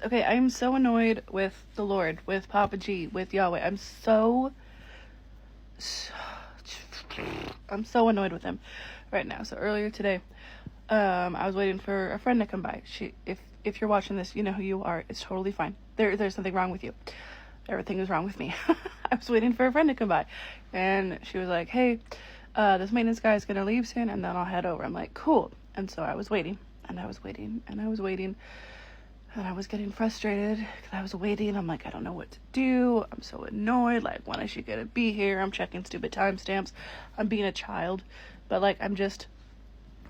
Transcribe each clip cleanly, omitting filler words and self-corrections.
Okay, I'm so annoyed with the Lord, with Papa G, with Yahweh. I'm so annoyed with him right now. So earlier today, I was waiting for a friend to come by. If you're watching this, you know who you are. It's totally fine. There's something wrong with you. Everything is wrong with me. I was waiting for a friend to come by, and she was like, "Hey, this maintenance guy is gonna leave soon, and then I'll head over." I'm like, "Cool." And so I was waiting, and I was waiting, and I was waiting. And I was getting frustrated because I was waiting. I'm like, I don't know what to do. I'm so annoyed. Like, when is she going to be here? I'm checking stupid timestamps. I'm being a child. But, like, I'm just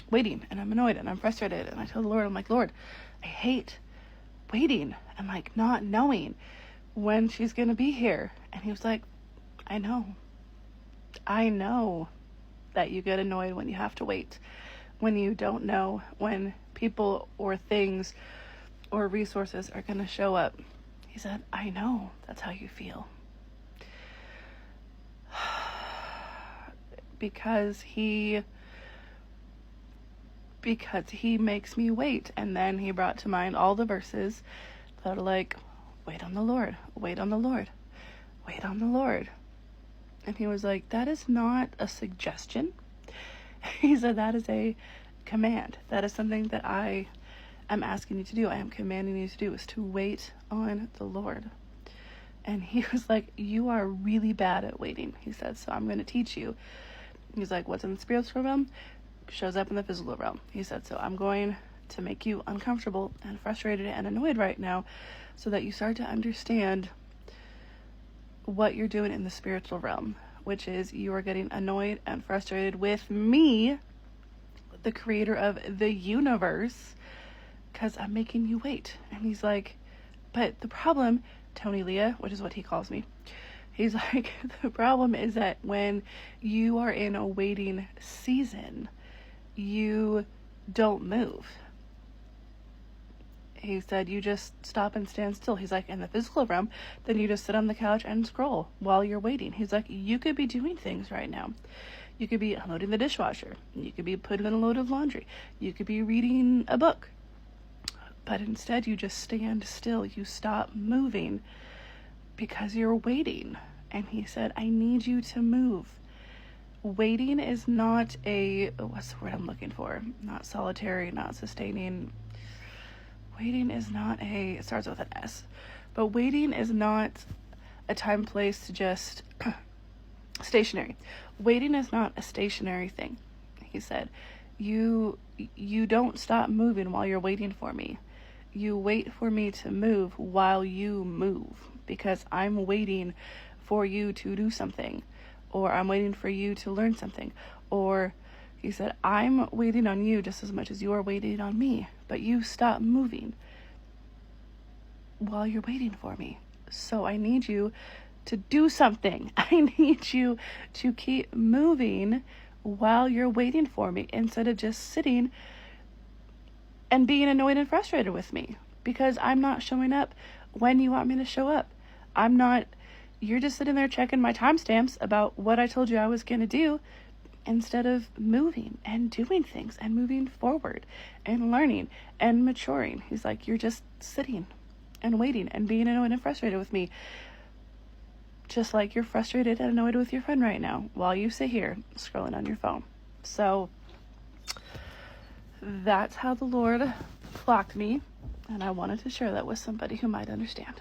waiting. And I'm annoyed. And I'm frustrated. And I tell the Lord, I'm like, Lord, I hate waiting. And, like, not knowing when she's going to be here. And he was like, I know. I know that you get annoyed when you have to wait. When you don't know when people or things or resources are going to show up. He said, I know that's how you feel. because he makes me wait. And then he brought to mind all the verses that are like, wait on the Lord, wait on the Lord, wait on the Lord. And he was like, that is not a suggestion. He said, that is a command. That is something that I'm asking you to do. I am commanding you to do, is to wait on the Lord. And he was like, you are really bad at waiting. He said, so I'm going to teach you. He's like, what's in the spiritual realm shows up in the physical realm. He said, so I'm going to make you uncomfortable and frustrated and annoyed right now so that you start to understand what you're doing in the spiritual realm, which is you are getting annoyed and frustrated with me, the creator of the universe, because I'm making you wait. And he's like, but the problem, Toni Leah, which is what he calls me, he's like, the problem is that when you are in a waiting season, you don't move. He said, you just stop and stand still. He's like, in the physical realm, then you just sit on the couch and scroll while you're waiting. He's like, you could be doing things right now. You could be unloading the dishwasher. You could be putting in a load of laundry. You could be reading a book. But instead you just stand still. You stop moving because you're waiting. And he said, I need you to move. Waiting is not what's the word I'm looking for? Not solitary, not sustaining. Waiting is not it starts with an S. But waiting is not a time, place to just stationary. Waiting is not a stationary thing. He said, you don't stop moving while you're waiting for me. You wait for me to move while you move, because I'm waiting for you to do something, or I'm waiting for you to learn something. Or he said, I'm waiting on you just as much as you are waiting on me, but you stop moving while you're waiting for me. So I need you to do something. I need you to keep moving while you're waiting for me, instead of just sitting and being annoyed and frustrated with me because I'm not showing up when you want me to show up. You're just sitting there checking my timestamps about what I told you I was going to do, instead of moving and doing things and moving forward and learning and maturing. He's like, you're just sitting and waiting and being annoyed and frustrated with me, just like you're frustrated and annoyed with your friend right now while you sit here scrolling on your phone. So that's how the Lord clocked me, and I wanted to share that with somebody who might understand.